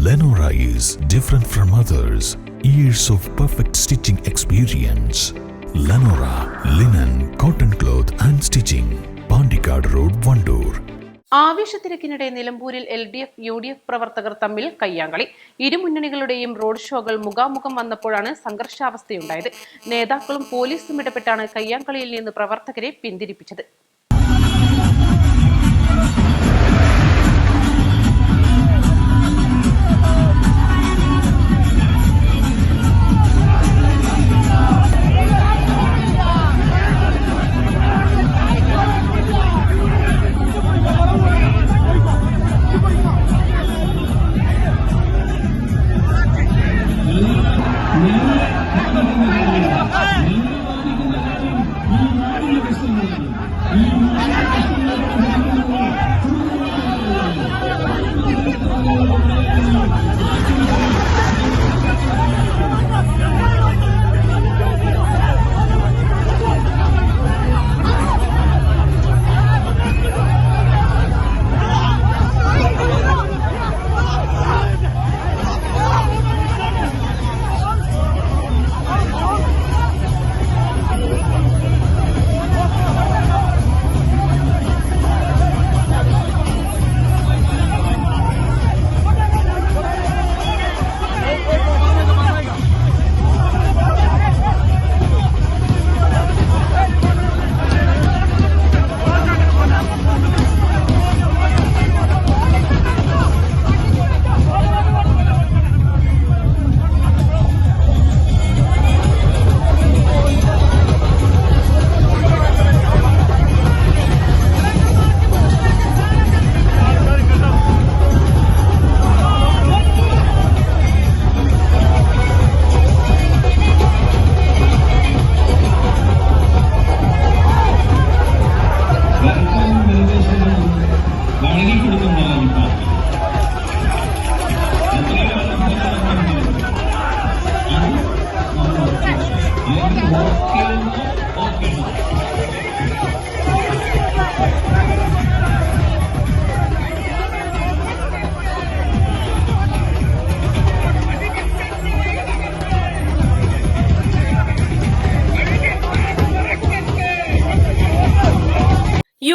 Lenora is different from others. Years of perfect stitching experience. Lenora linen, cotton cloth and stitching. Pandikad Road, Vandoor. ആവേശത്തിരക്കിനിടെ നിലമ്പൂരിൽ LDF UDF പ്രവർത്തകർ തമ്മിൽ കയ്യാങ്കളി. ഇരു മുന്നണികളുടെയും road ഷോകൾ മുഖാമുഖം വന്നപ്പോഴാണ് സംഘർഷാവസ്ഥയുണ്ടായത്. നേതാക്കളും പോലീസും ഇടപെട്ടാണ് കയ്യാങ്കളിയിൽ നിന്ന് പ്രവർത്തകരെ പിന്തിരിപ്പിച്ചത്.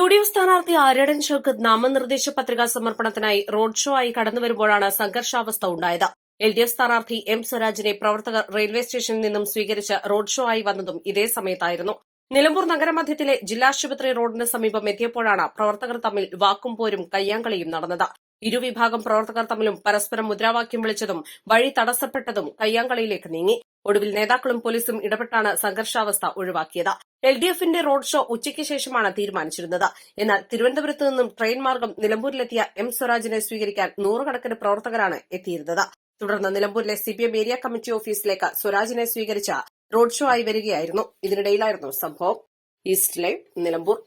UDF സ്ഥാനാർത്ഥി ആര്യടൻ ഷൌക്കത്ത് നാമനിർദ്ദേശ പത്രികാ സമർപ്പണത്തിനായി റോഡ് ഷോ ആയി കടന്നുവരുമ്പോഴാണ് സംഘർഷാവസ്ഥ ഉണ്ടായത്. LDF സ്ഥാനാർത്ഥി M സ്വരാജിനെ പ്രവർത്തകർ റെയിൽവേ സ്റ്റേഷനിൽ നിന്നും സ്വീകരിച്ച് റോഡ് ഷോ ആയി വന്നതും ഇതേ സമയത്തായിരുന്നു. നിലമ്പൂർ നഗരമധ്യത്തിലെ ജില്ലാശുപത്രി റോഡിന് സമീപം എത്തിയപ്പോഴാണ് പ്രവർത്തകർ തമ്മിൽ വാക്കും പോരും കയ്യാങ്കളിയും നടന്നത്. ഇരുവിഭാഗം പ്രവർത്തകർ തമ്മിലും പരസ്പരം മുദ്രാവാക്യം വിളിച്ചതും വഴി തടസ്സപ്പെട്ടതും കയ്യാങ്കളിയിലേക്ക് നീങ്ങി. ഒടുവിൽ നേതാക്കളും പോലീസും ഇടപെട്ടാണ് സംഘർഷാവസ്ഥ ഒഴിവാക്കിയത്. LDFന്റെ റോഡ് ഷോ ഉച്ചയ്ക്ക് ശേഷമാണ് തീരുമാനിച്ചിരുന്നത്. എന്നാൽ തിരുവനന്തപുരത്ത് നിന്നും ട്രെയിൻ മാർഗം നിലമ്പൂരിലെത്തിയ M സ്വരാജിനെ സ്വീകരിക്കാൻ നൂറുകണക്കിന് പ്രവർത്തകരാണ് എത്തിയിരുന്നത്. തുടർന്ന് നിലമ്പൂരിലെ CPM ഏരിയ കമ്മിറ്റി ഓഫീസിലേക്ക് സ്വരാജിനെ സ്വീകരിച്ച റോഡ് ഷോ ആയി വരികയായിരുന്നു. ഇതിനിടയിലായിരുന്നു സംഭവം. East live, Nilambur.